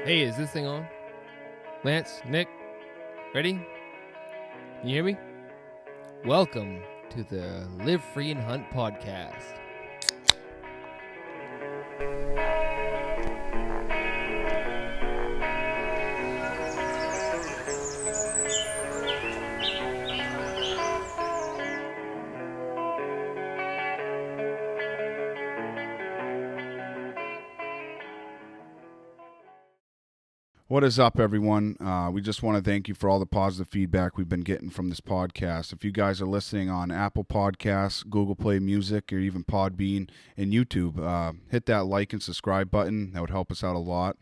Hey, is this thing on? Lance, Nick, ready? Can you hear me? Welcome to the Live Free and Hunt podcast. What is up, everyone? We just want to thank you for all the positive feedback we've been getting from this podcast. If you guys are listening on Apple Podcasts, Google Play Music, or even Podbean and YouTube, hit that like and subscribe button. That would help us out a lot.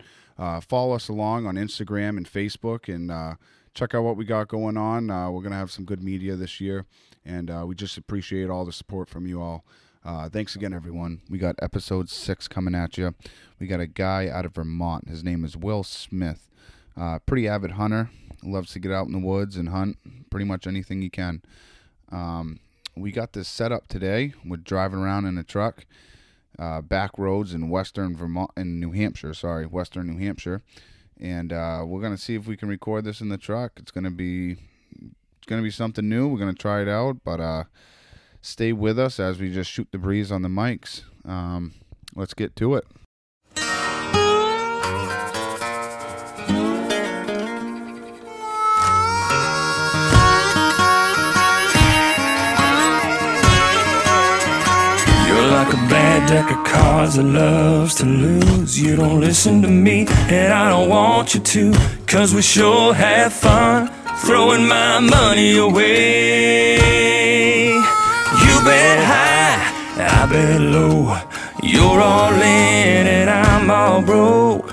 Follow us along on Instagram and Facebook, and check out what we got going on. We're going to have some good media this year, and we just appreciate all the support from you all. Thanks again, everyone. We got episode 6 coming at you. We got a guy out of Vermont. His name is Will Smith. Pretty avid hunter. Loves to get out in the woods and hunt pretty much anything he can. We got this set up today. We're driving around in a truck, back roads in western Vermont, in New Hampshire. Western New Hampshire, and we're gonna see if we can record this in the truck. It's gonna be something new. We're gonna try it out, but stay with us as we just shoot the breeze on the mics. Let's get to it. You're like a bad deck of cards that loves to lose. You don't listen to me, and I don't want you to, 'cause we sure have fun throwing my money away. You bet high, I bet low. You're all in and I'm all broke.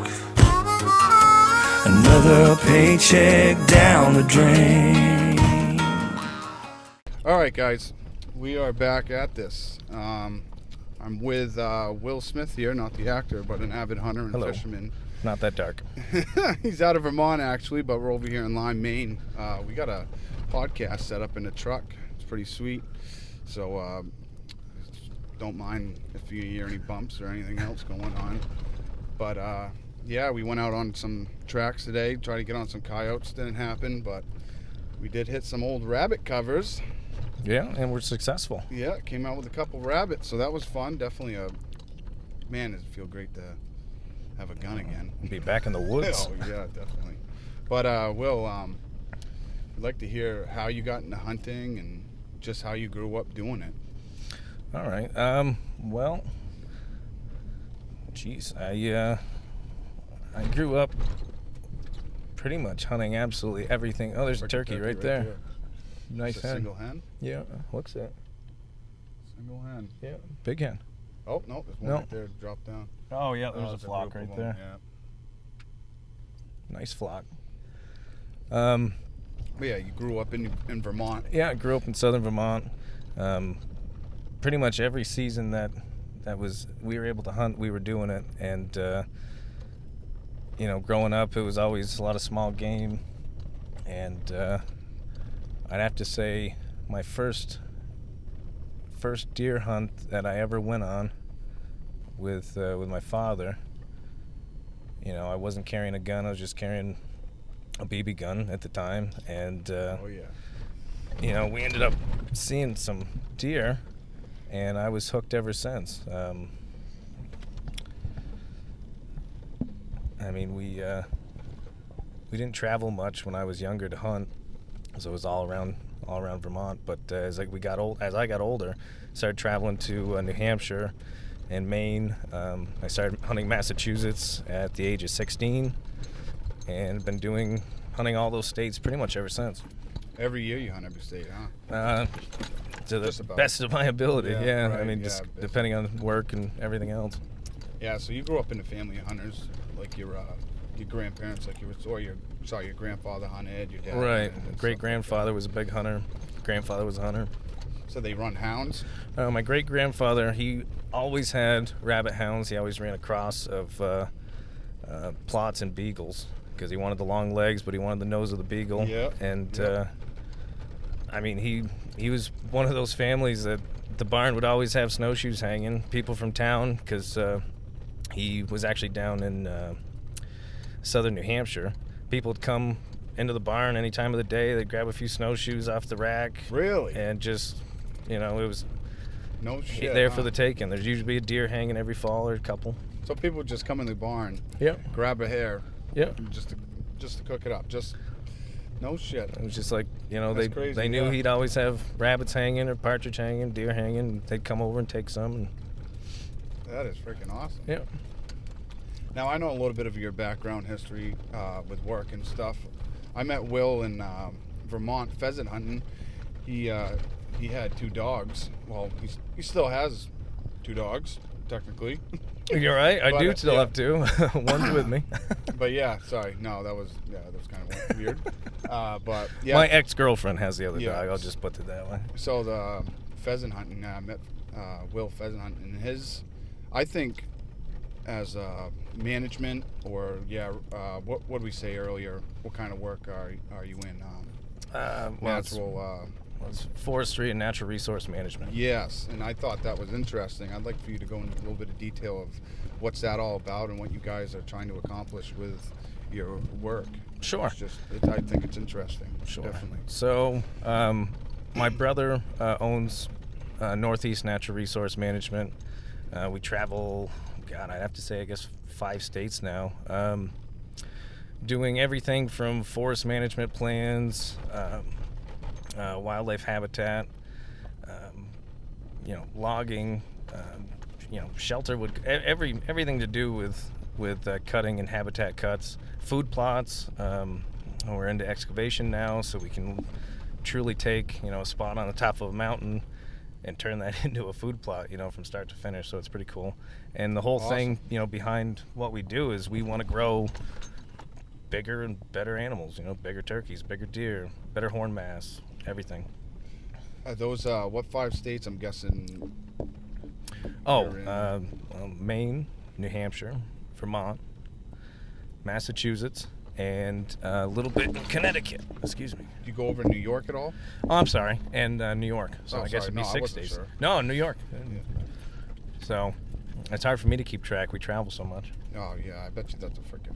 Another paycheck down the drain. All right, guys, we are back at this. I'm with Will Smith here, not the actor, but an avid hunter and Hello. fisherman. Not that dark. He's out of Vermont, actually, but we're over here in Lyme, Maine. We got a podcast set up in the truck. It's pretty sweet. So don't mind if you hear any bumps or anything else going on. But yeah, we went out on some tracks today, tried to get on some coyotes. Didn't happen, but we did hit some old rabbit covers. Yeah, and we're successful. Yeah, came out with a couple rabbits, so that was fun. Definitely man, does it feel great to have a gun again. Be back in the woods. Oh, yeah, definitely. But Will, I'd like to hear how you got into hunting and just how you grew up doing it. All right. Well, geez, I grew up pretty much hunting absolutely everything. Oh, there's a turkey right there. Nice It's a hen. single hen? Yeah, looks it. Single hen. Yeah, big hen. Oh, no, there's one No. right there, drop down. Oh yeah, there's Oh, a it's flock group right of there. them, Nice flock. But yeah, you grew up in Vermont. Yeah, I grew up in southern Vermont. Pretty much every season that we were able to hunt, we were doing it. And growing up, it was always a lot of small game. And I'd have to say my first deer hunt that I ever went on with my father. I wasn't carrying a gun. I was just carrying a BB gun at the time, and Oh, yeah. we ended up seeing some deer, and I was hooked ever since. We didn't travel much when I was younger to hunt, so it was all around Vermont. But as I got older, started traveling to New Hampshire and Maine. I started hunting Massachusetts at the age of 16, and been hunting all those states pretty much ever since. Every year you hunt every state, huh? To the Just about. best of my ability, yeah. right, I mean, yeah, just best. depending on work and everything else. Yeah, so you grew up in a family of hunters, like your grandparents, your grandfather hunted, your dad Right. hunted and Great stuff grandfather was a big hunter. Grandfather was a hunter. like that. So they run hounds? My great grandfather, he always had rabbit hounds. He always ran a cross of plots and beagles because he wanted the long legs, but he wanted the nose of the beagle. Yeah. And yeah. He was one of those families that the barn would always have snowshoes hanging. People from town, because he was actually down in southern New Hampshire. People would come into the barn any time of the day. They'd grab a few snowshoes off the rack. Really? And just, it was No shit. there for the taking. There's usually a deer hanging every fall or a couple. So people would just come in the barn, Yep. grab a hare, Yep. just to cook it up. Just no shit. It was just like, That's crazy, they knew yeah. he'd always have rabbits hanging or partridge hanging, deer hanging. And they'd come over and take some. And, That is freaking awesome. yeah. Now I know a little bit of your background history with work and stuff. I met Will in Vermont pheasant hunting. He had 2 dogs. Well, he still has 2 dogs technically. You're right. I But, do still yeah. have 2. One's with me. But yeah, sorry. No, that was kind of weird. But yeah. My ex-girlfriend has the other Yeah. dog. I'll just put it that way. So the pheasant hunting, I met Will pheasant hunting, and his, I think, as management or what did we say earlier? What kind of work are you in? Natural. It's forestry and natural resource management. Yes, and I thought that was interesting. I'd like for you to go into a little bit of detail of what's that all about and what you guys are trying to accomplish with your work. Sure. I think it's interesting. Sure. Definitely. So, my brother owns Northeast Natural Resource Management. We travel, God, I'd have to say, I guess 5 states now, doing everything from forest management plans, wildlife habitat, logging, shelter, everything to do with cutting and habitat cuts, food plots. We're into excavation now, so we can truly take a spot on the top of a mountain and turn that into a food plot, from start to finish. So it's pretty cool. And the whole thing, behind what we do is we want to grow bigger and better animals, bigger turkeys, bigger deer, better horn mass, everything. Those what 5 states? I'm guessing. Maine, New Hampshire, Vermont, Massachusetts, and a little bit in Connecticut. Excuse me. Do you go over New York at all? Oh, I'm sorry, and New York. So I guess sorry. it'd be No, I 6 wasn't states. sure. No, New York. Yeah. So it's hard for me to keep track. We travel so much. Oh yeah, I bet you that's a freaking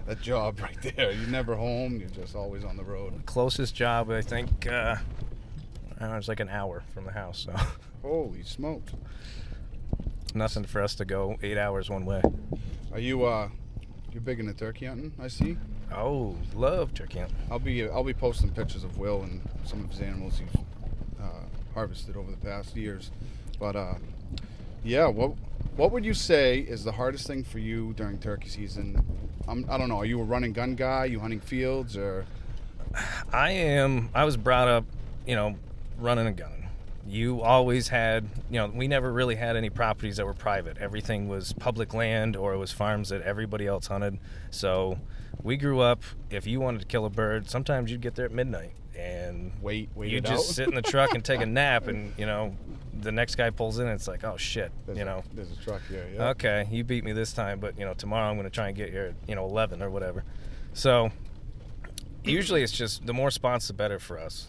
that job right there. You're never home. You're just always on the road. Closest job, I think, it's like an hour from the house. So Holy smokes! nothing for us to go 8 hours one way. Are you you're big into turkey hunting? I see. Oh, love turkey hunting. I'll be posting pictures of Will and some of his animals he's harvested over the past years. But yeah, what would you say is the hardest thing for you during turkey season? I don't know. Are you a run and gun guy? You hunting fields or? I was brought up, running a gun. You always had, we never really had any properties that were private. Everything was public land or it was farms that everybody else hunted. So we grew up, if you wanted to kill a bird, sometimes you'd get there at midnight and Wait you it just out? sit in the truck and take a nap and, the next guy pulls in and it's like, oh shit, There's a truck here. Yeah. okay, you beat me this time, but tomorrow I'm going to try and get here at 11 or whatever. So usually it's just the more spots the better for us.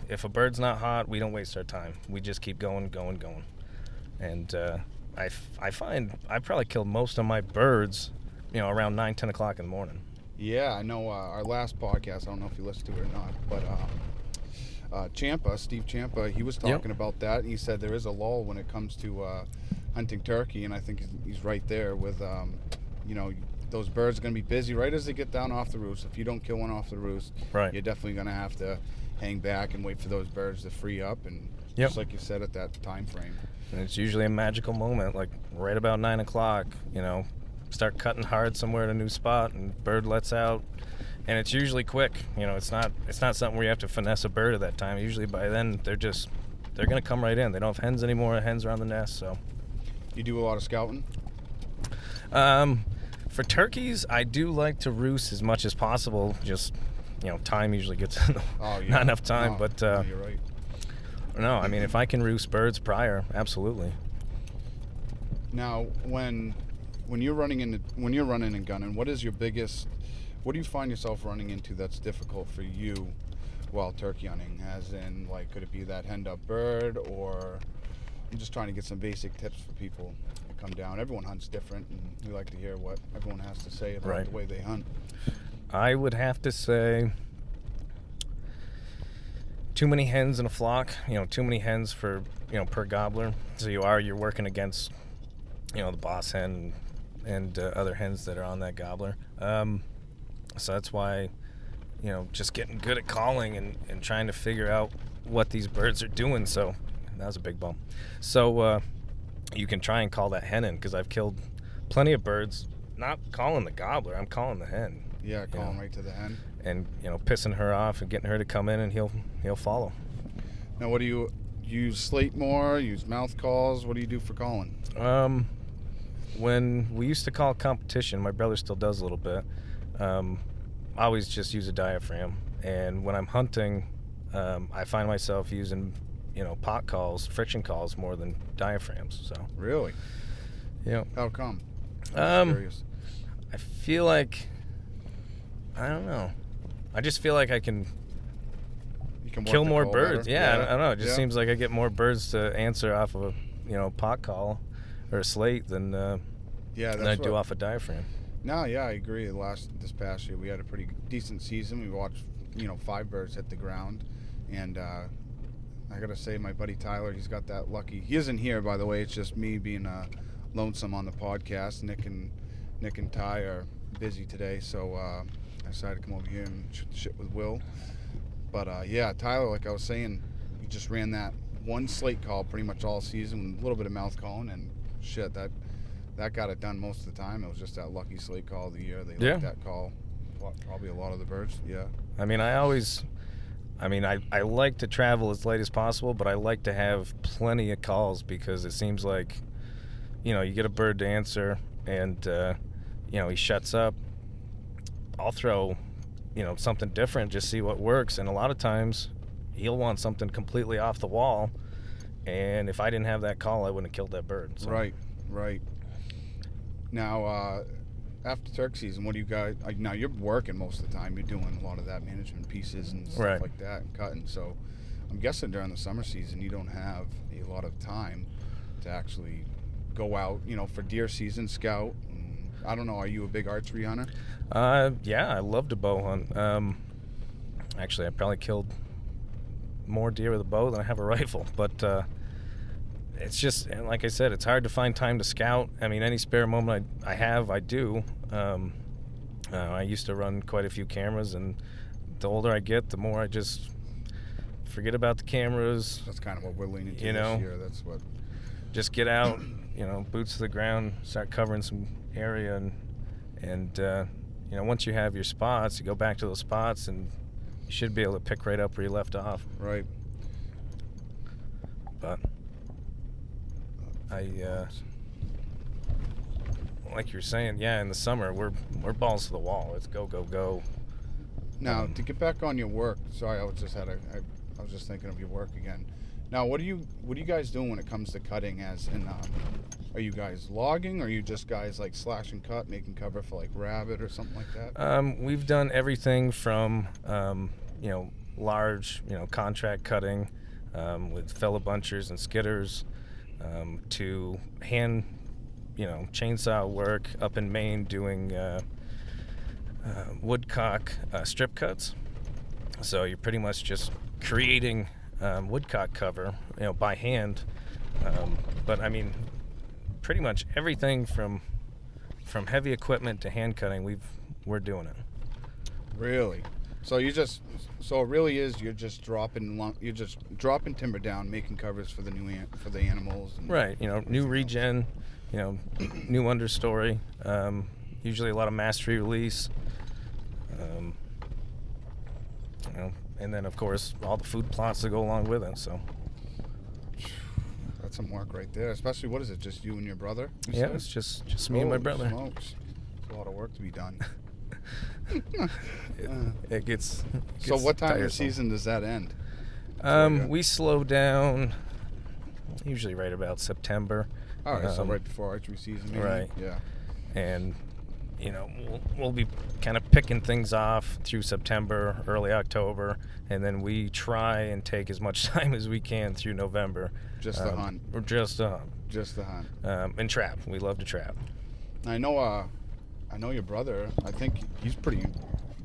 If a bird's not hot, we don't waste our time. We just keep going. And I find I probably killed most of my birds, around 9-10 o'clock in the morning. Yeah, I know. Our last podcast, I don't know if you listened to it or not, but Steve Champa, he was talking about that, and he said there is a lull when it comes to hunting turkey, and I think he's right there with, those birds are going to be busy right as they get down off the roost. If you don't kill one off the roost, Right. you're definitely going to have to hang back and wait for those birds to free up, and Yep. just like you said at that time frame. And it's usually a magical moment, like right about 9 o'clock, start cutting hard somewhere at a new spot and bird lets out. And it's usually quick. It's not something where you have to finesse a bird at that time. Usually by then they're going to come right in. They don't have hens anymore. Hens are on the nest, so. You do a lot of scouting? For turkeys, I do like to roost as much as possible. Just, time usually gets not enough time. No, but no, you're right. no, I mean, if I can roost birds prior, absolutely. Now, when you're running and gunning, what do you find yourself running into that's difficult for you while turkey hunting? As in, could it be that henned up bird, or I'm just trying to get some basic tips for people when it come down. Everyone hunts different, and we like to hear what everyone has to say about the way they hunt. I would have to say too many hens in a flock, too many hens for, per gobbler. So you're working against, the boss hen and other hens that are on that gobbler. So that's why, just getting good at calling and trying to figure out what these birds are doing. So that was a big bump. So you can try and call that hen in, because I've killed plenty of birds, not calling the gobbler, I'm calling the hen. Yeah, calling right to the hen. And, pissing her off and getting her to come in, and he'll follow. Now, what do you use? Slate more? Use mouth calls? What do you do for calling? When we used to call competition, my brother still does a little bit. I always just use a diaphragm. And when I'm hunting, I find myself using, pot calls, friction calls more than diaphragms. So really, yeah. How come? I'm curious. I feel like, I don't know. I just feel like I can kill more birds. Yeah, I don't know. It just seems like I get more birds to answer off of a, pot call or a slate than I do off a diaphragm. No, yeah, I agree. This past year, we had a pretty decent season. We watched, 5 birds hit the ground, and I gotta say, my buddy Tyler, he's got that lucky. He isn't here, by the way. It's just me being lonesome on the podcast. Nick and Ty are busy today, so I decided to come over here and shoot the shit with Will. But Tyler, like I was saying, he just ran that one slate call pretty much all season, with a little bit of mouth calling, and shit, that got it done most of the time. It was just that lucky slate call of the year. They liked that call. Probably a lot of the birds. Yeah. I mean, I like to travel as late as possible, but I like to have plenty of calls, because it seems like, you get a bird to answer, and he shuts up. I'll throw, something different, just see what works. And a lot of times he'll want something completely off the wall. And if I didn't have that call, I wouldn't have killed that bird. So. Right. Now, after turkey season, what do you guys, now you're working most of the time. You're doing a lot of that management pieces and stuff like that, and cutting. So I'm guessing during the summer season, you don't have a lot of time to actually go out, for deer season, scout. I don't know. Are you a big archery hunter? Yeah, I love to bow hunt. Actually, I probably killed more deer with a bow than I have a rifle. But it's just, like I said, it's hard to find time to scout. I mean, any spare moment I do. I used to run quite a few cameras, and the older I get, the more I just forget about the cameras. That's kind of what we're leaning to this year. That's what. Just get out, boots to the ground, start covering some area, and once you have your spots, you go back to those spots, and you should be able to pick right up where you left off. Right. But like you were saying, in the summer we're balls to the wall. It's go. Now, to get back on your work. Sorry, I was just thinking of your work again. Now, what are you guys doing when it comes to cutting? As in, are you guys logging, or are you just guys like slash and cut, making cover for like rabbit or something like that? We've done everything from large contract cutting with fellow bunchers and skidders to hand chainsaw work up in Maine, doing woodcock strip cuts. So you're pretty much just creating woodcock cover, by hand. But I mean, pretty much everything from heavy equipment to hand cutting, we're doing it. Really? So it really is. You're just dropping timber down, making covers for the animals. And right. New regen, new understory. Usually a lot of mastery release. And then of course all the food plots that go along with it. So that's some work right there. Especially, what is it? Just you and your brother? Yeah, it's just me and my brother. Smokes. It's a lot of work to be done. It gets so what time tiresome. of the season does that end? We slow down usually right about September. All right, so right before archery season, maybe? Right. Yeah. And we'll be kind of picking things off through September, early October, and then we try and take as much time as we can through November. Just the hunt. Or just the hunt. And trap. We love to trap. I know your brother. I think he's pretty,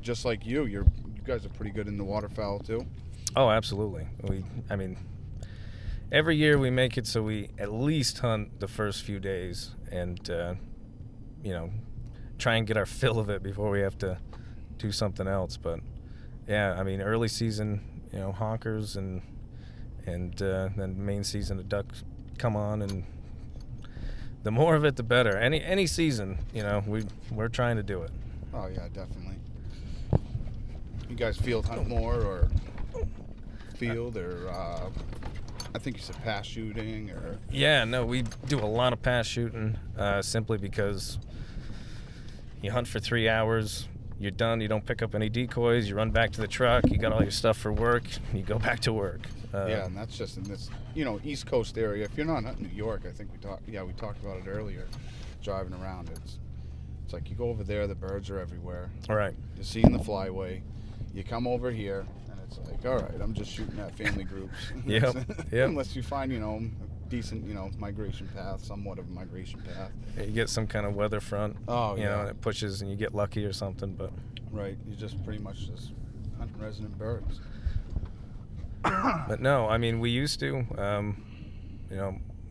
just like you. You guys are pretty good in the waterfowl too. Oh, absolutely. Every year we make it so we at least hunt the first few days and, try and get our fill of it before we have to do something else. But, yeah, early season, honkers and then main season the ducks come on, and the more of it, the better. Any season, we're trying to do it. Oh, yeah, definitely. You guys field hunt more or field or... I think you said pass shooting or... Yeah, no, we do a lot of pass shooting simply because you hunt for 3 hours, you're done, you don't pick up any decoys, you run back to the truck, you got all your stuff for work, you go back to work. Yeah, and that's just in this, East Coast area. If you're not hunting New York, I think we talked about it earlier, driving around. It's like you go over there, the birds are everywhere. All right. You're seeing the flyway. You come over here, it's like, all right, I'm just shooting at family groups. Yep. Unless you find, a decent, migration path, somewhat of a migration path. Yeah, you get some kind of weather front, and it pushes and you get lucky or something, but... Right, you just pretty much just hunting resident birds. But no, we used to,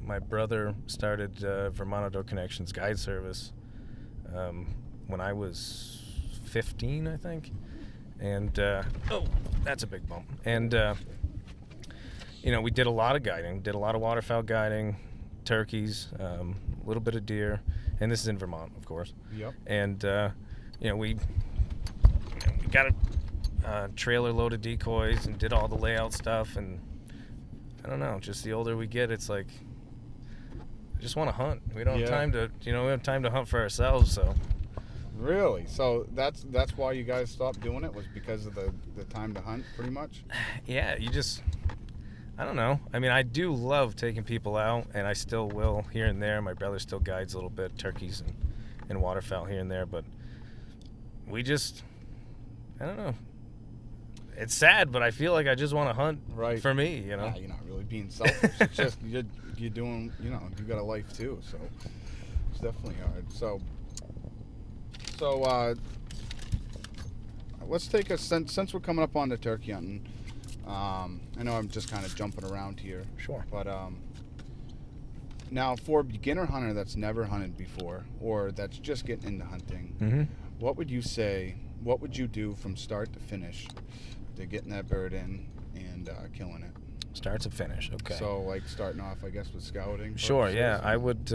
my brother started Vermont Outdoor Connections guide service when I was 15, I think. And, that's a big bump. And, we did a lot of guiding, did a lot of waterfowl guiding, turkeys, a little bit of deer, and this is in Vermont, of course. Yep. And, we got a trailer load of decoys and did all the layout stuff, and I don't know, just the older we get, it's like, we just want to hunt. We don't have time to, we have time to hunt for ourselves, so... Really? So that's why you guys stopped doing it, was because of the time to hunt, pretty much? Yeah, I don't know. I do love taking people out, and I still will here and there. My brother still guides a little bit, turkeys and waterfowl here and there, but we just, I don't know. It's sad, but I feel like I just want to hunt for me, Yeah, you're not really being selfish. It's just, you're doing, you got a life too, so it's definitely hard. So let's take since we're coming up on the turkey hunting. I know I'm just kind of jumping around here. Sure. But now for a beginner hunter that's never hunted before, or that's just getting into hunting, what would you say? What would you do from start to finish to getting that bird in and killing it? Start to finish, okay. So, like, starting off, I guess, with scouting? Sure, yeah. I would,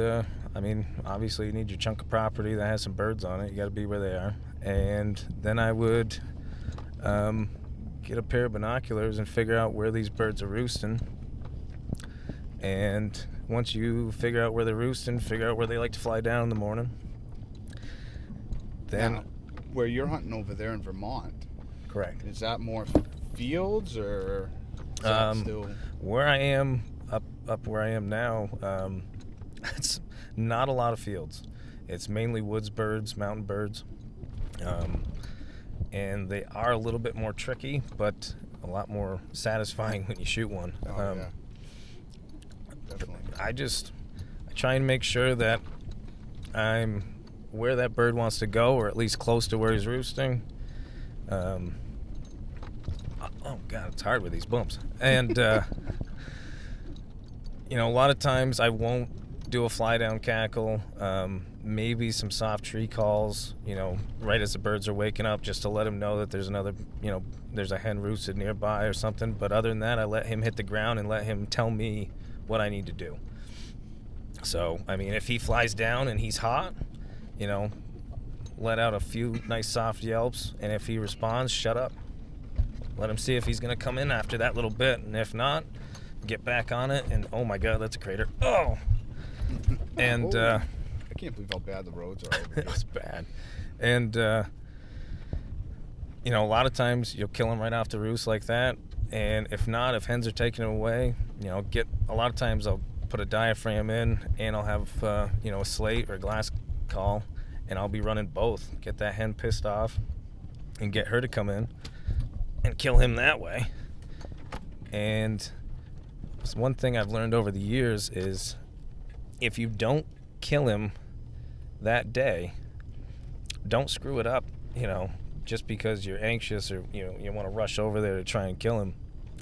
obviously you need your chunk of property that has some birds on it. You got to be where they are. And then I would get a pair of binoculars and figure out where these birds are roosting. And once you figure out where they're roosting, figure out where they like to fly down in the morning. Then... Now, where you're hunting over there in Vermont... Correct. Is that more fields, or... Where I am, up where I am now, it's not a lot of fields. It's mainly woods birds, mountain birds, and they are a little bit more tricky, but a lot more satisfying when you shoot one. Yeah. Definitely. I try and make sure that I'm where that bird wants to go, or at least close to where he's roosting. Oh, God, it's hard with these bumps. And, a lot of times I won't do a fly-down cackle, maybe some soft tree calls, right as the birds are waking up, just to let them know that there's another, there's a hen roosted nearby or something. But other than that, I let him hit the ground and let him tell me what I need to do. So, if he flies down and he's hot, let out a few nice soft yelps, and if he responds, shut up. Let him see if he's going to come in after that little bit, and if not, get back on it, and oh my God, that's a crater. Oh! And, I can't believe how bad the roads are over here. It's bad. And, a lot of times you'll kill them right off the roost like that, and if not, if hens are taking them away, a lot of times I'll put a diaphragm in, and I'll have, a slate or glass call, and I'll be running both. Get that hen pissed off and get her to come in and kill him that way. And one thing I've learned over the years is if you don't kill him that day, don't screw it up, just because you're anxious or you want to rush over there to try and kill him.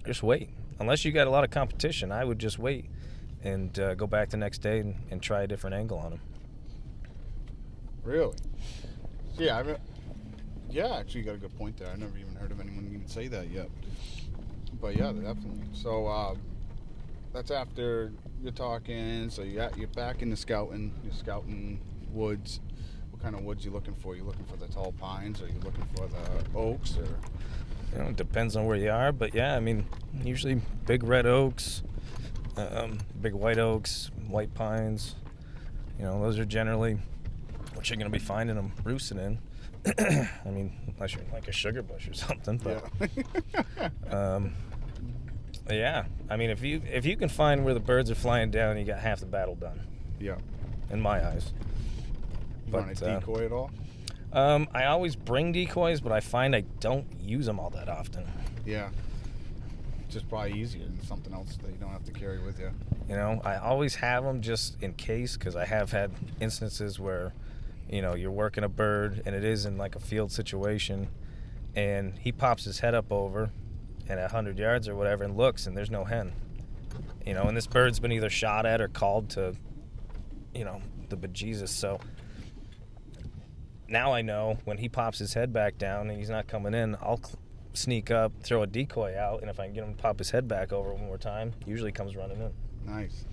Just wait. Unless you got a lot of competition, I would just wait and go back the next day and try a different angle on him. Really? Yeah, actually you got a good point there. I never even heard of anyone even say that yet. But yeah, definitely. So that's after you're talking. So you're back in the scouting. You're scouting woods. What kind of woods you looking for? You looking for the tall pines, or you looking for the oaks, or? It depends on where you are. But yeah, I mean, usually big red oaks, big white oaks, white pines. Those are generally what you're going to be finding them roosting in. I mean, unless you're like a sugar bush or something. But yeah, I mean, if you can find where the birds are flying down, you got half the battle done. Yeah. In my eyes. You want a decoy at all? I always bring decoys, but I find I don't use them all that often. Yeah. Just probably easier than something else that you don't have to carry with you. I always have them just in case, because I have had instances where, you're working a bird and it is in like a field situation, and he pops his head up over and 100 yards or whatever and looks, and there's no hen. And this bird's been either shot at or called to, the bejesus. So now I know when he pops his head back down and he's not coming in, I'll sneak up, throw a decoy out, and if I can get him to pop his head back over one more time, usually comes running in. Nice.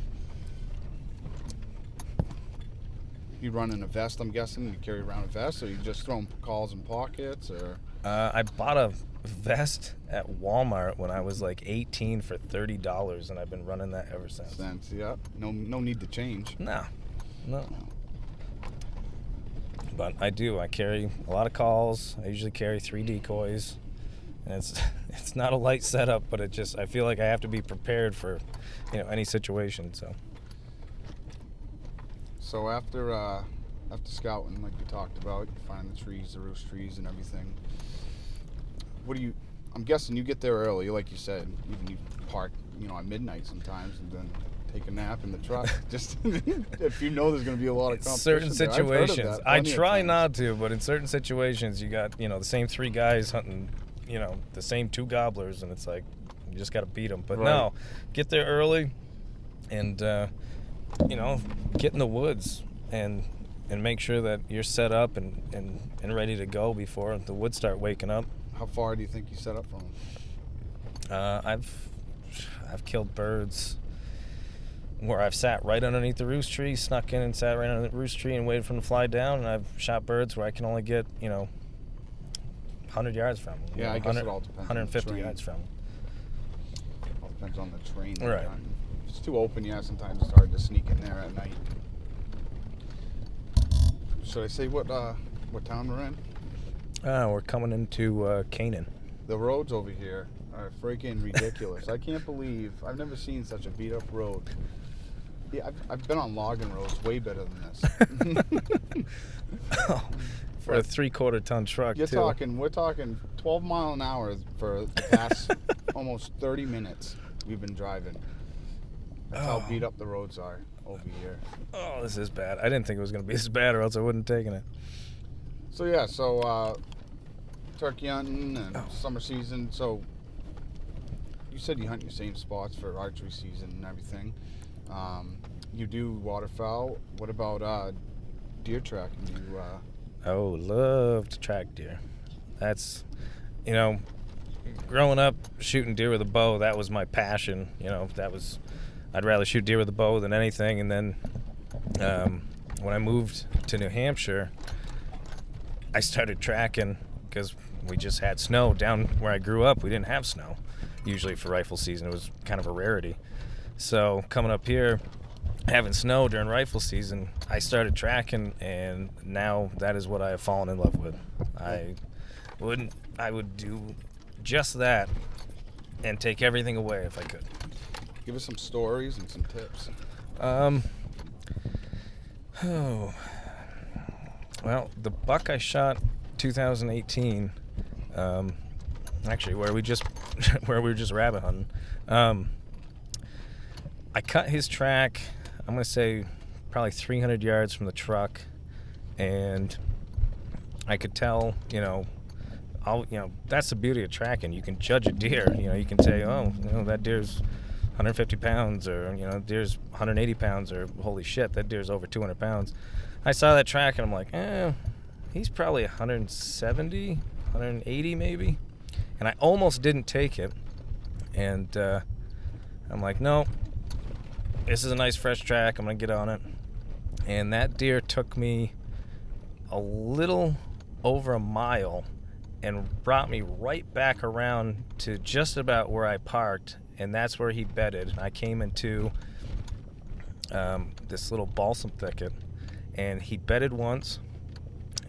You run in a vest, I'm guessing? You carry around a vest, or you just throw calls in pockets, or? I bought a vest at Walmart when I was like 18 for $30, and I've been running that ever since. Yeah. No need to change. No. But I carry a lot of calls. I usually carry 3 decoys. And it's not a light setup, but I feel like I have to be prepared for, any situation. So after scouting, like you talked about, you find the trees, the roost trees, and everything. I'm guessing you get there early, like you said. Even you park, at midnight sometimes, and then take a nap in the truck. Just if you know there's going to be a lot of competition. Certain situations, I try not to, but in certain situations, you got the same 3 guys hunting, the same 2 gobblers, and it's like you just got to beat them. But no, get there early, and get in the woods and make sure that you're set up and ready to go before the woods start waking up. How far do you think you set up from them? I've killed birds where I've sat right underneath the roost tree, snuck in and sat right under the roost tree and waited for them to fly down, and I've shot birds where I can only get 100 yards from them. Yeah, I guess it all depends 150 on the yards from them. It all depends on the terrain. Right. If it's too open, sometimes it's hard to sneak in there at night. Should I say what town we're in? We're coming into Canaan. The roads over here are freaking ridiculous. I can't believe I've never seen such a beat up road. Yeah, I've been on logging roads way better than this. For a 3/4 ton truck, we're talking 12 mile an hour for the past almost 30 minutes we've been driving. That's how beat up the roads are over here. Oh, this is bad. I didn't think it was going to be this bad, or else I wouldn't have taken it. So turkey hunting and summer season. So you said you hunt your same spots for archery season and everything. You do waterfowl. What about deer tracking? Love to track deer. That's, growing up shooting deer with a bow, that was my passion. I'd rather shoot deer with a bow than anything. And then when I moved to New Hampshire, I started tracking because we just had snow. Down where I grew up, we didn't have snow. Usually for rifle season, it was kind of a rarity. So coming up here, having snow during rifle season, I started tracking, and now that is what I have fallen in love with. I would do just that and take everything away if I could. Give us some stories and some tips. Well, the buck I shot 2018, actually where we were just rabbit hunting, I cut his track, I'm going to say probably 300 yards from the truck, and I could tell, that's the beauty of tracking. You can judge a deer. You can say, that deer's 150 pounds, or, deer's 180 pounds, or holy shit, that deer's over 200 pounds. I saw that track, and I'm like, he's probably 170, 180 maybe. And I almost didn't take it. And I'm like, no, this is a nice fresh track. I'm going to get on it. And that deer took me a little over a mile and brought me right back around to just about where I parked. And that's where he bedded. I came into this little balsam thicket. And he bedded once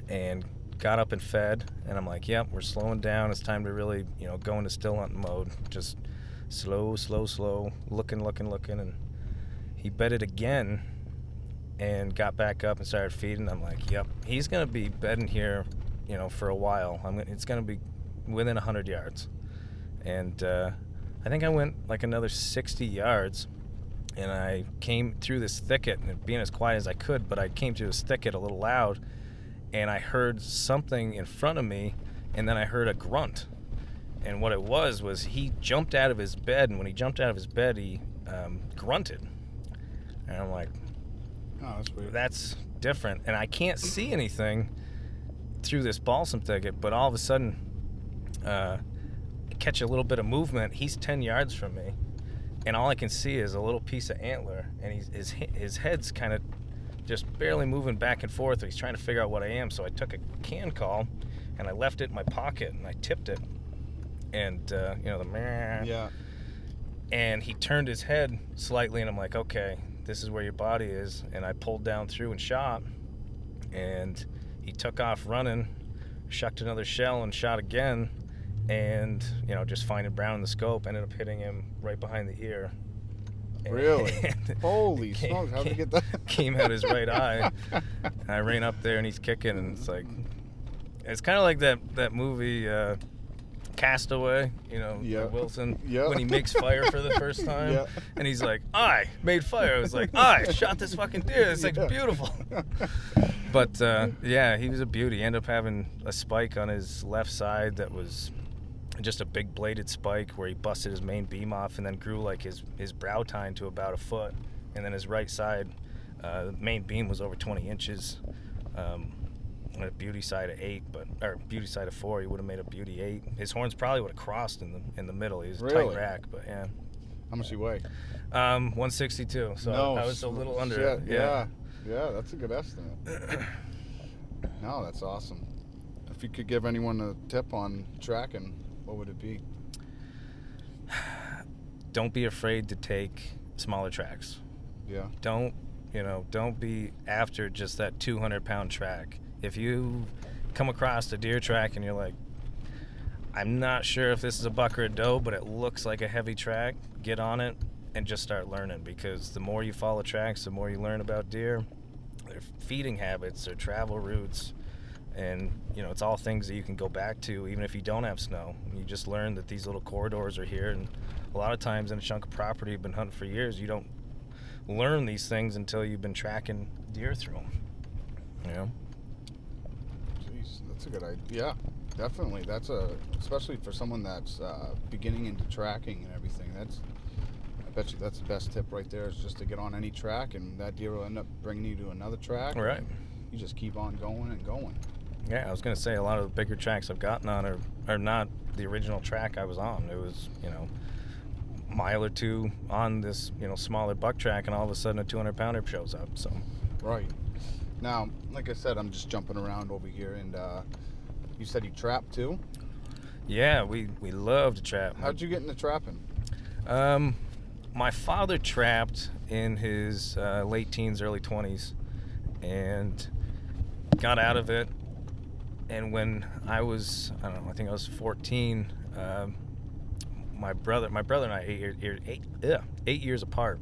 and got up and fed. And I'm like, yep, we're slowing down. It's time to really, go into still hunting mode. Just slow, looking. And he bedded again and got back up and started feeding. I'm like, yep, he's going to be bedding here, for a while. It's going to be within 100 yards. And I think I went like another 60 yards. And I came through this thicket, and being as quiet as I could, but I came through this thicket a little loud, and I heard something in front of me, and then I heard a grunt. And what it was he jumped out of his bed, and when he jumped out of his bed, he grunted. And I'm like, oh, that's weird. That's different. And I can't see anything through this balsam thicket, but all of a sudden, I catch a little bit of movement. He's 10 yards from me. And all I can see is a little piece of antler, and his head's kind of just barely moving back and forth. He's trying to figure out what I am. So I took a can call, and I left it in my pocket, and I tipped it, and the meh. Yeah. And he turned his head slightly, and I'm like, okay, this is where your body is. And I pulled down through and shot, and he took off running, shucked another shell, and shot again. And, just finding brown in the scope, ended up hitting him right behind the ear. Really? Holy smokes, how'd you get that? Came out his right eye. And I ran up there, and he's kicking, and it's kind of like that movie, Castaway, Wilson, when he makes fire for the first time. And he's like, I made fire. I was like, I shot this fucking deer. It's beautiful. But, he was a beauty. He ended up having a spike on his left side that was just a big bladed spike where he busted his main beam off and then grew his brow tine to about a foot. And then his right side, main beam was over 20 inches. A beauty side of 8, or beauty side of 4, he would have made a beauty 8. His horns probably would have crossed in the middle. He was a tight rack, but yeah. How much he weigh? 162. So I was a little under it. Yeah, that's a good estimate. No, that's awesome. If you could give anyone a tip on tracking, what would it be? Don't be afraid to take smaller tracks. Yeah. Don't be after just that 200-pound track. If you come across a deer track and you're like, I'm not sure if this is a buck or a doe, but it looks like a heavy track, get on it and just start learning, because the more you follow tracks, the more you learn about deer, their feeding habits, their travel routes, and it's all things that you can go back to even if you don't have snow. You just learn that these little corridors are here, and a lot of times in a chunk of property you've been hunting for years, you don't learn these things until you've been tracking deer through them. Jeez, that's a good idea. Yeah, definitely. Especially for someone that's beginning into tracking and everything. I bet you that's the best tip right there, is just to get on any track, and that deer will end up bringing you to another track. Right. You just keep on going and going. Yeah, I was going to say, a lot of the bigger tracks I've gotten on are not the original track I was on. It was, a mile or two on this, smaller buck track, and all of a sudden a 200-pounder shows up. So. Right. Now, like I said, I'm just jumping around over here, and you said you trap too? Yeah, we love to trap. How'd you get into trapping? My father trapped in his late teens, early 20s, and got out of it. And when I was, I think I was 14, my brother and I 8 years apart,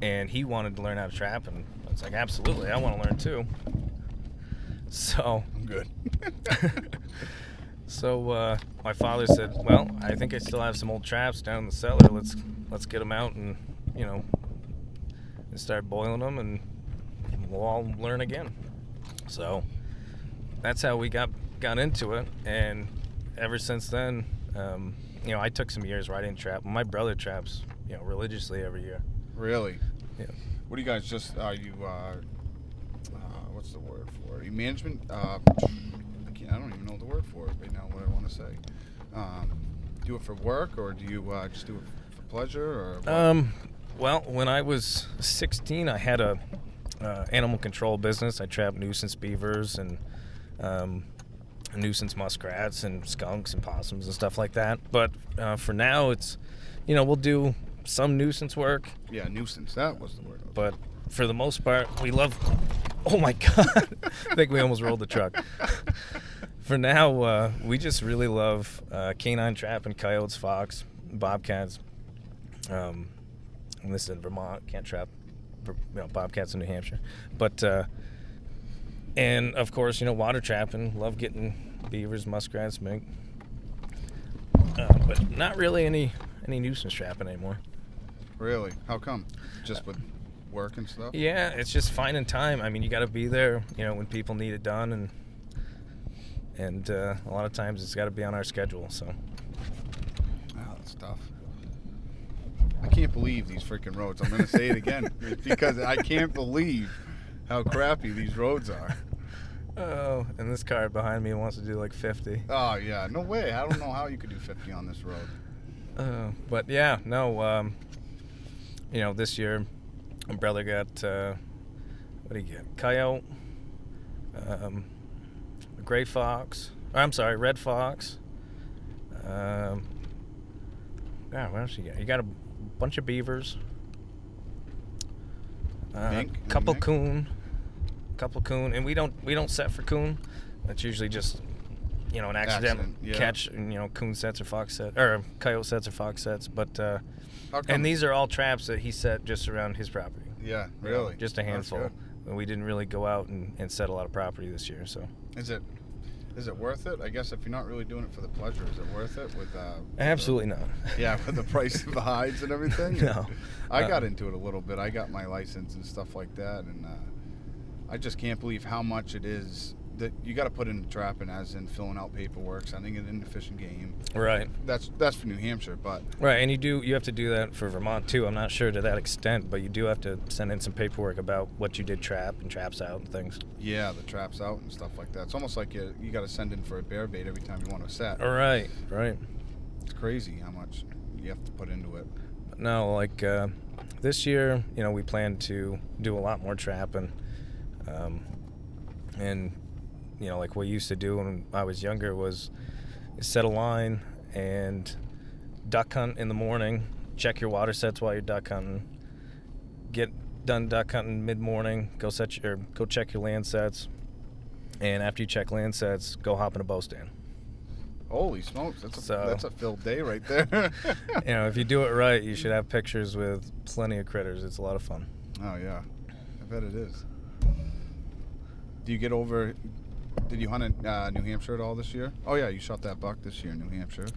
and he wanted to learn how to trap, and I was like, absolutely, I want to learn too. So I'm good. So my father said, "Well, I think I still have some old traps down in the cellar. Let's get them out and and start boiling them, and we'll all learn again." So that's how we got into it, and ever since then, I took some years where I didn't trap. My brother traps, religiously every year. Really? Yeah. What do you guys are you what's the word for it? Are you management? I don't even know the word for it right now. What I want to say. Do it for work, or do you just do it for pleasure, or? What? Well, when I was 16, I had a animal control business. I trapped nuisance beavers and nuisance muskrats and skunks and possums and stuff like that. But for now, it's we'll do some nuisance work. Yeah, nuisance. That was the word. But for the most part, we love. Oh my God! I think we almost rolled the truck. For now, we just really love canine trapping, coyotes, fox, bobcats. And this is in Vermont. Can't trap bobcats in New Hampshire. But and of course, water trapping. Love getting beavers, muskrats, mink. But not really any nuisance trapping anymore. Really? How come? Just with work and stuff? Yeah, it's just finding time. I mean, you got to be there, when people need it done, and a lot of times it's got to be on our schedule. So. Oh, that's tough. I can't believe these freaking roads. I'm going to say it again because I can't believe how crappy these roads are. Oh, and this car behind me wants to do like 50. Oh, yeah. No way. I don't know how you could do 50 on this road. But yeah, no, this year my brother got, what did he get? Coyote, red fox. What else you got? You got a bunch of beavers, couple coon, and we don't set for coon. That's usually just an accidental catch. Coon sets or fox sets, or coyote sets or fox sets. But and these are all traps that he set just around his property. Yeah, really. Just a handful. We didn't really go out and set a lot of property this year. So is it worth it? I guess if you're not really doing it for the pleasure, is it worth it? With absolutely not. Yeah, with the price of the hides and everything. No, I got into it a little bit. I got my license and stuff like that, and I just can't believe how much it is that you got to put into trapping, as in filling out paperwork, sending it into Fish and Game. Right. That's for New Hampshire, but right, and you have to do that for Vermont too. I'm not sure to that extent, but you do have to send in some paperwork about what you did trap and traps out and things. Yeah, the traps out and stuff like that. It's almost like you got to send in for a bear bait every time you want to set. Right. It's crazy how much you have to put into it. No, like this year, we plan to do a lot more trapping, and like what we used to do when I was younger was set a line and duck hunt in the morning, check your water sets while you're duck hunting, get done duck hunting mid-morning, go check your land sets, and after you check land sets, go hop in a bow stand. Holy smokes, that's a filled day right there. If you do it right, you should have pictures with plenty of critters. It's a lot of fun. Oh yeah, I bet it is. Did you hunt in New Hampshire at all this year? Oh yeah, you shot that buck this year in New Hampshire.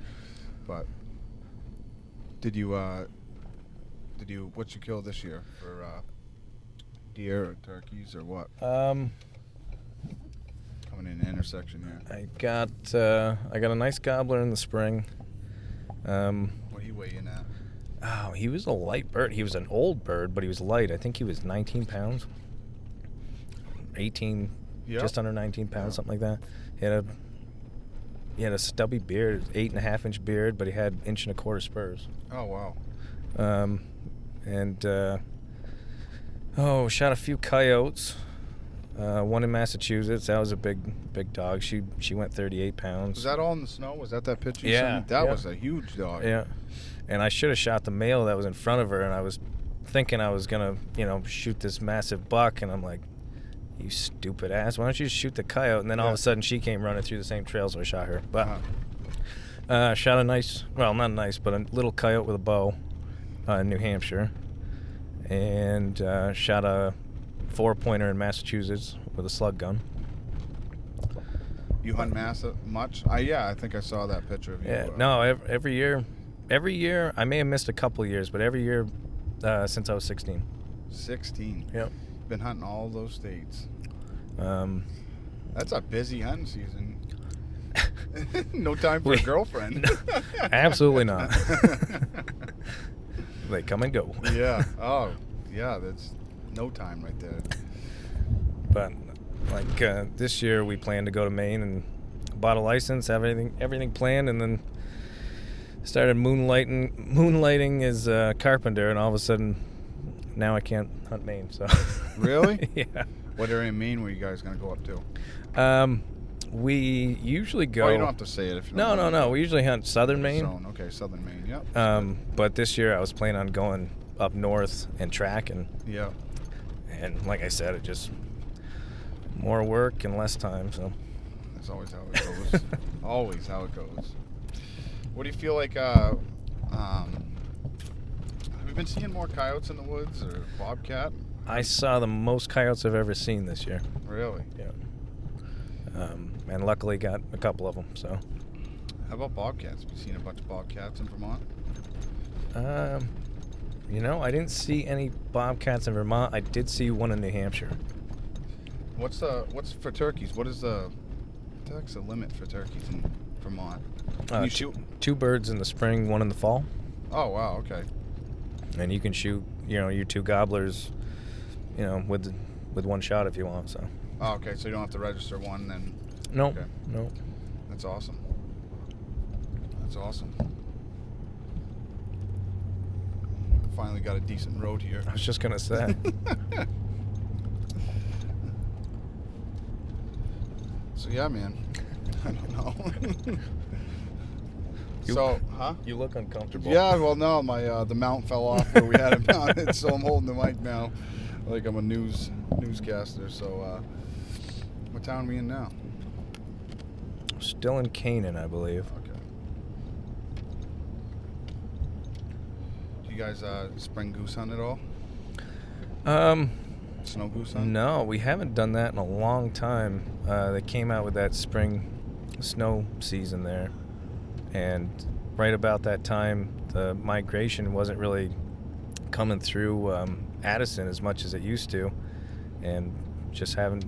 But what'd you kill this year for deer or turkeys or what? Coming in the intersection here. I got a nice gobbler in the spring. What do you weigh in at? Oh, he was a light bird. He was an old bird, but he was light. I think he was 19 pounds. 18. Yep. Just under 19 pounds, something like that. He had a stubby beard, 8.5-inch beard, but he had 1.25-inch spurs. Oh wow. Shot a few coyotes. One in Massachusetts. That was a big dog. She went 38 pounds. Was that all in the snow? Was that pitch you sent me? That was a huge dog. Yeah. And I should have shot the male that was in front of her, and I was thinking I was gonna, shoot this massive buck, and I'm like, you stupid ass, why don't you just shoot the coyote? And then all of a sudden she came running through the same trail, so I shot her. But shot a nice, well, not nice, but a little coyote with a bow in New Hampshire. And shot a 4-pointer in Massachusetts with a slug gun. You hunt much? I think I saw that picture of you. Yeah, no, every year, I may have missed a couple of years, but every year since I was 16. 16? Yep. Been hunting all those states. That's a busy hunting season. No time for a girlfriend. Absolutely not. They come and go. Yeah. Oh, yeah, that's no time right there. But like this year, we plan to go to Maine and bought a license, have everything planned, and then started moonlighting as a carpenter, and all of a sudden, now I can't hunt Maine. So. Really? Yeah. What area in Maine were you guys going to go up to? We usually go. Oh, you don't have to say it if you don't. No. We usually hunt southern Maine. Okay, southern Maine. Yep. But this year I was planning on going up north and tracking. Yeah. And like I said, it just more work and less time. So. That's always how it goes. Always how it goes. What do you feel like? Have you been seeing more coyotes in the woods or bobcat? I saw the most coyotes I've ever seen this year. Really? Yeah. And luckily got a couple of them. So. How about bobcats? Have you seen a bunch of bobcats in Vermont? I didn't see any bobcats in Vermont. I did see one in New Hampshire. What's for turkeys? What's the limit for turkeys in Vermont? You shoot 2 birds in the spring, 1 in the fall. Oh wow, okay. And you can shoot, your 2 gobblers, with 1 shot if you want. So. Oh, okay. So you don't have to register one then. No. Okay. No. That's awesome. Finally got a decent road here. I was just gonna say. So yeah, man. I don't know. You look uncomfortable. Yeah, well, no, my the mount fell off where we had it mounted, so I'm holding the mic now, like I'm a newscaster. So, what town are we in now? Still in Canaan, I believe. Okay. Do you guys spring goose hunt at all? Snow goose hunt? No, we haven't done that in a long time. They came out with that spring snow season there, and right about that time, the migration wasn't really coming through Addison as much as it used to, and just haven't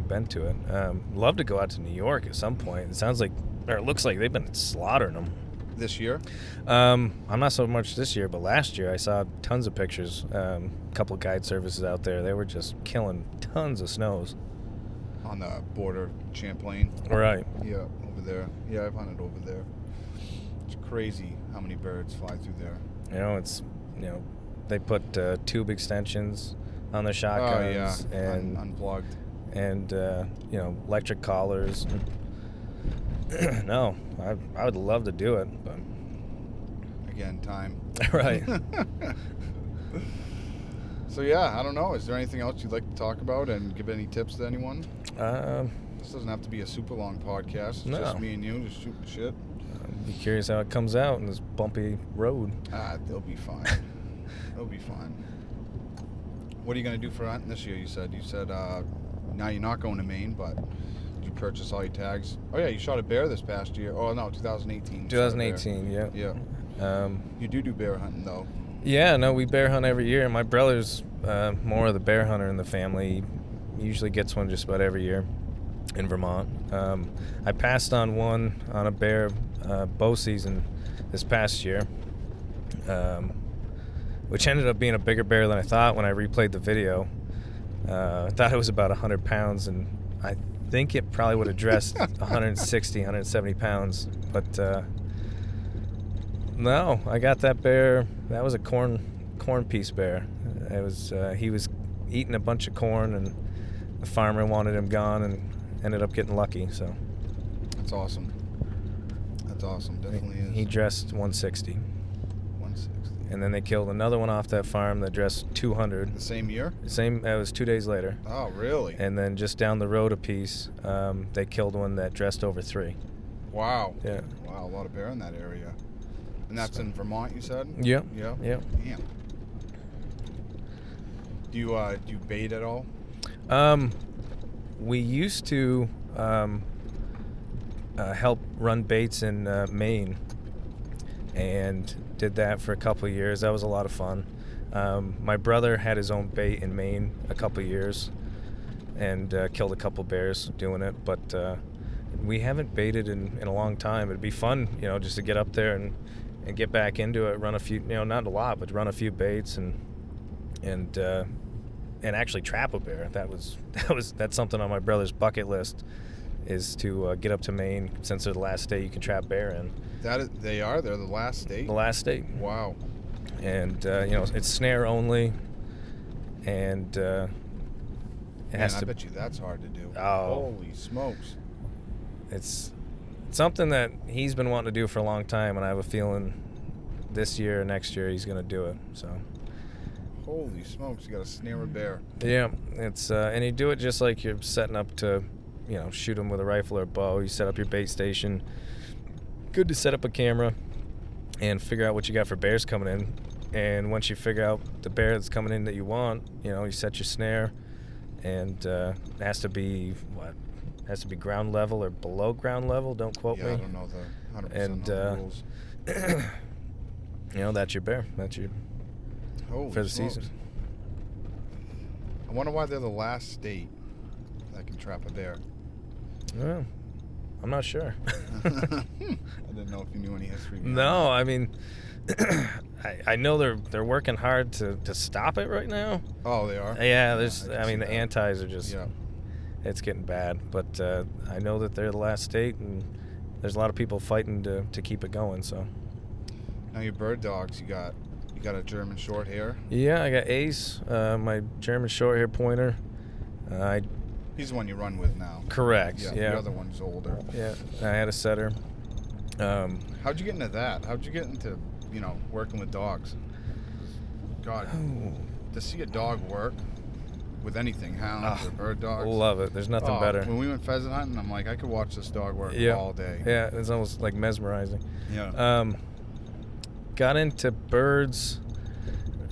been to it. Love to go out to New York at some point. It sounds like, or it looks like they've been slaughtering them. This year? I'm not so much this year, but last year I saw tons of pictures. A couple of guide services out there. They were just killing tons of snows. On the border of Champlain? Right. Yeah, over there. Yeah, I've hunted over there. It's crazy how many birds fly through there. They put tube extensions on their shotguns. Oh, yeah. And unplugged. And, electric collars. No, I would love to do it, but again, time. Right. So yeah, I don't know. Is there anything else you'd like to talk about and give any tips to anyone? This doesn't have to be a super long podcast. It's just me and you just shooting the shit. I'd be curious how it comes out in this bumpy road. They'll be fine. They'll be fine. What are you gonna do for hunting this year? You said now you're not going to Maine, but you purchase all your tags. Oh yeah, you shot a bear this past year. Oh no, 2018. 2018, yeah. Yeah. You do bear hunting though. Yeah, no, we bear hunt every year. My brother's more of the bear hunter in the family. He usually gets one just about every year in Vermont. I passed on one on a bear bow season this past year, which ended up being a bigger bear than I thought when I replayed the video. I thought it was about 100 pounds, and I think it probably would have dressed 160, 170 pounds. But no, I got that bear. That was a corn piece bear. It was he was eating a bunch of corn, and the farmer wanted him gone, and ended up getting lucky. So that's awesome. That's awesome. Definitely is. He dressed 160. 160. And then they killed another one off that farm that dressed 200. The same year? It was 2 days later. Oh, really? And then just down the road a piece, they killed one that dressed over 3. Wow. Yeah. Wow, a lot of bear in that area. And that's in Vermont, you said? Yeah. Yeah. Yeah. Damn. Do you bait at all? We used to. help run baits in Maine, and did that for a couple of years. That was a lot of fun. My brother had his own bait in Maine a couple of years, and killed a couple bears doing it. But we haven't baited in a long time. It'd be fun, just to get up there and get back into it. Run a few, not a lot, but run a few baits and actually trap a bear. That's something on my brother's bucket list, is to get up to Maine, since they're the last state you can trap bear in. They're the last state? The last state. Wow. And it's snare only, and it has Man, to. I bet you that's hard to do. Oh. Holy smokes. It's something that he's been wanting to do for a long time, and I have a feeling this year or next year he's going to do it. So. Holy smokes, you got to snare a bear. Yeah, it's and you do it just like you're setting up to, shoot him with a rifle or a bow. You set up your bait station. Good to set up a camera and figure out what you got for bears coming in. And once you figure out the bear that's coming in that you want, you set your snare, and it has to be ground level or below ground level. Don't quote me. I don't know the 100% And rules. That's your bear. That's your Holy for the smokes. season. I wonder why they're the last state that can trap a bear. Well, I'm not sure. I didn't know if you knew any history. No, I mean, I know they're working hard to stop it right now. Oh, they are? Yeah, I the can see that. antis are just, Yeah. it's getting bad. But I know that they're the last state, and there's a lot of people fighting to keep it going. So. Now your bird dogs, you got a German short hair. Yeah, I got Ace, my German short hair pointer. He's the one you run with now. Correct. Yeah. Yeah. The other one's older. Yeah, I had a setter. How'd you get into that? How'd you get into working with dogs? God, to see a dog work with anything, hounds or bird dogs. Love it. There's nothing better. When we went pheasant hunting, I'm like, I could watch this dog work all day. Yeah, it's almost like mesmerizing. Yeah. Got into birds,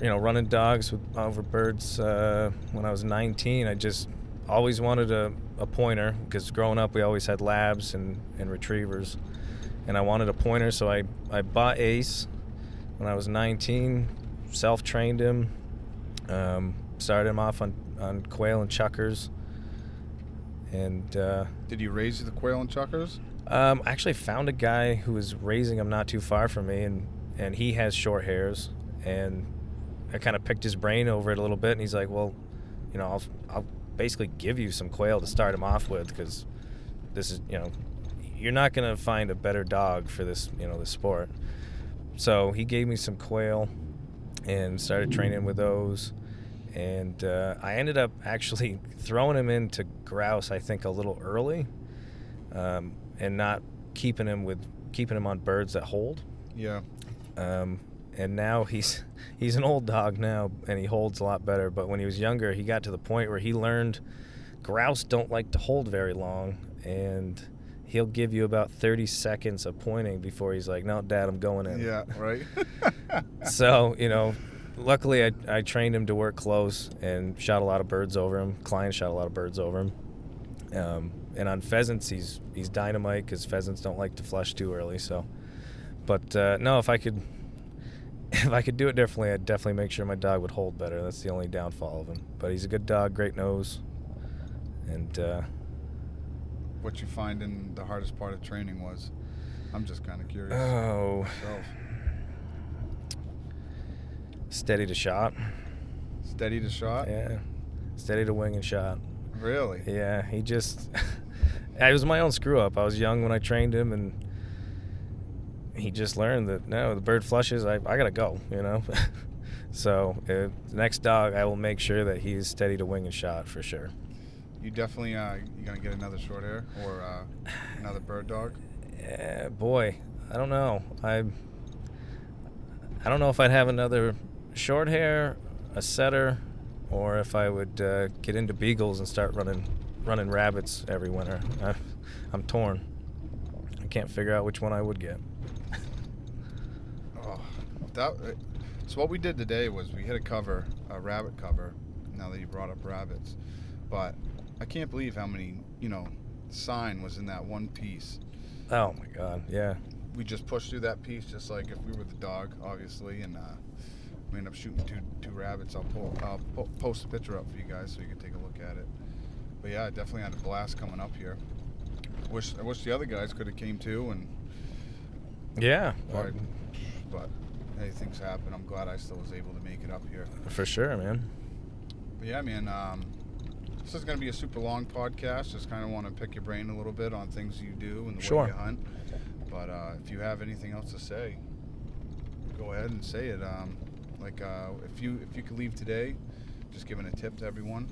running dogs over birds when I was 19. I just always wanted a pointer, because growing up we always had labs and retrievers, and I wanted a pointer, so I bought Ace when I was 19, self-trained him, started him off on quail and chuckers, and Did you raise the quail and chuckers? I actually found a guy who was raising them not too far from me, and he has short hairs, and I kind of picked his brain over it a little bit, and he's like, well, I'll basically give you some quail to start him off with, because this is, you're not going to find a better dog for this, this sport. So he gave me some quail and started training with those, and I ended up actually throwing him into grouse, I think, a little early, and not keeping him on birds that hold. Yeah. And now he's an old dog now, and he holds a lot better. But when he was younger, he got to the point where he learned grouse don't like to hold very long, and he'll give you about 30 seconds of pointing before he's like, no, Dad, I'm going in. Yeah, right. So, luckily I trained him to work close and shot a lot of birds over him. Clients shot a lot of birds over him. And on pheasants, he's dynamite, because pheasants don't like to flush too early. So, but no, if I could do it differently, I'd definitely make sure my dog would hold better. That's the only downfall of him. But he's a good dog, great nose, and. What you find in the hardest part of training was? I'm just kind of curious. Oh. Myself. Steady to shot. Steady to shot? Yeah. Steady to wing and shot. Really? Yeah, he just... It was my own screw-up. I was young when I trained him, and he just learned that, no, the bird flushes, I gotta go, So, the next dog, I will make sure that he's steady to wing and shot, for sure. You definitely, you gonna get another short hair or another bird dog? Boy, I don't know. I don't know if I'd have another short hair, a setter, or if I would get into beagles and start running rabbits every winter. I'm torn. I can't figure out which one I would get. So what we did today was we hit a rabbit cover, now that you brought up rabbits. But I can't believe how many, sign was in that one piece. Oh my God, yeah. We just pushed through that piece just like if we were the dog, obviously, and we ended up shooting two rabbits. I'll post a picture up for you guys so you can take a look at it. But yeah, I definitely had a blast coming up here. I wish the other guys could have came too, and Yeah. but hey, things happen. I'm glad I still was able to make it up here. For sure, man. But yeah, man, this is going to be a super long podcast. Just kind of want to pick your brain a little bit on things you do and the Sure. way you hunt. But if you have anything else to say, go ahead and say it. If you could leave today, just giving a tip to everyone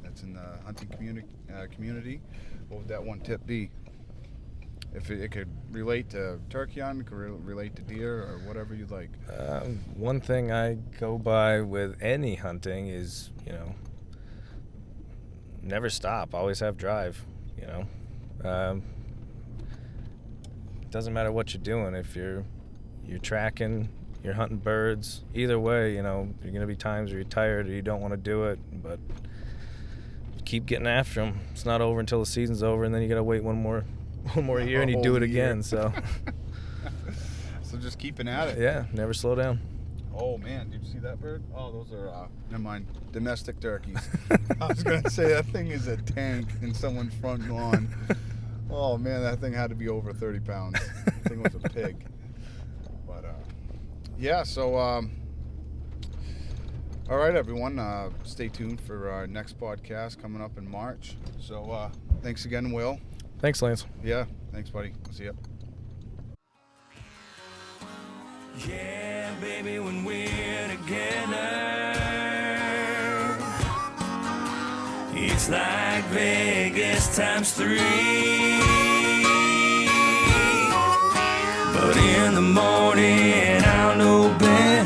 that's in the hunting community, what would that one tip be? If it could relate to turkey hunting, it could relate to deer, or whatever you'd like. One thing I go by with any hunting is, never stop. Always have drive, Doesn't matter what you're doing. If you're tracking, you're hunting birds, either way, you're going to be times where you're tired or you don't want to do it, but keep getting after them. It's not over until the season's over, and then you got to wait one more year and you do it again. So just keeping at it. Yeah, never slow down. Oh man, did you see that bird? Oh, those are never mind, domestic turkeys. I was gonna say that thing is a tank in someone's front lawn. Oh man, that thing had to be over 30 pounds. That thing was a pig. But yeah, so all right, everyone, stay tuned for our next podcast coming up in March. So thanks again, Will. Thanks, Lance. Yeah, thanks, buddy. We'll see you. Yeah, baby, when we're together, it's like Vegas times 3. But in the morning, I'll know better,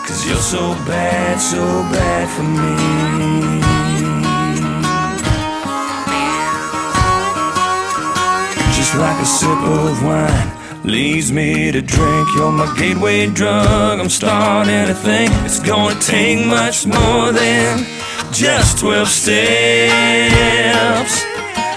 'cause you're so bad for me. Just like a sip of wine leaves me to drink. You're my gateway drug. I'm starting to think it's gonna take much more than just 12 steps.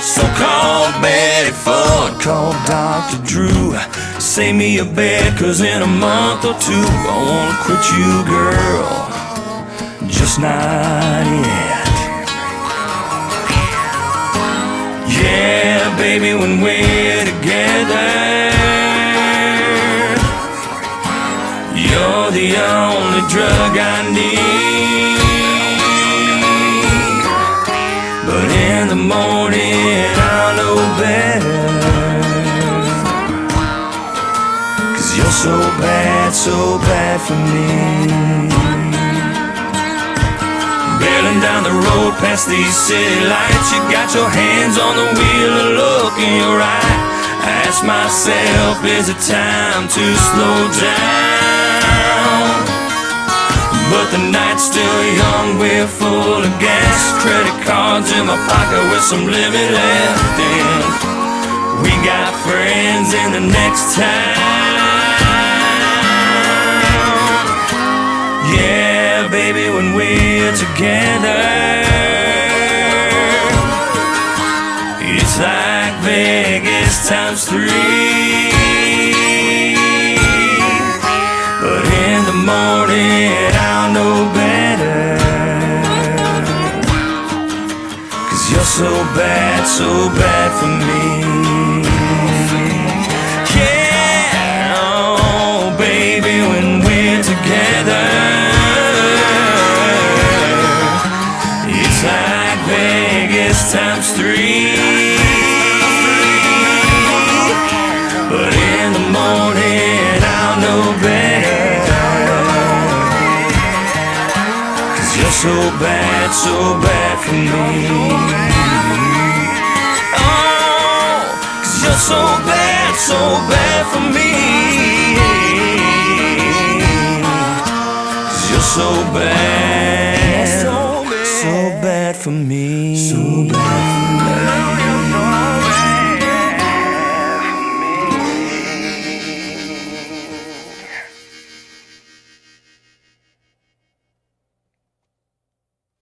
So call Betty Ford, call Dr. Drew, save me a bed, 'cause in a month or two I wanna quit you, girl, just not yet. Yeah, baby, when we're together, you're the only drug I need. But in the morning I'll know better, 'cause you're so bad for me. Barreling down the road past these city lights, you got your hands on the wheel, a look in your eye. I ask myself, is it time to slow down? But the night's still young, we're full of gas, credit cards in my pocket with some limit left, and we got friends in the next town. Yeah, baby, when we're together, it's like Vegas times 3. But in the morning I'll know better, 'cause you're so bad for me. Yeah, oh baby, when we're together, it's like Vegas times 3. But in the morning I'll know better, 'cause you're so bad for me. Oh, 'cause you're so bad for me. 'Cause you're so bad.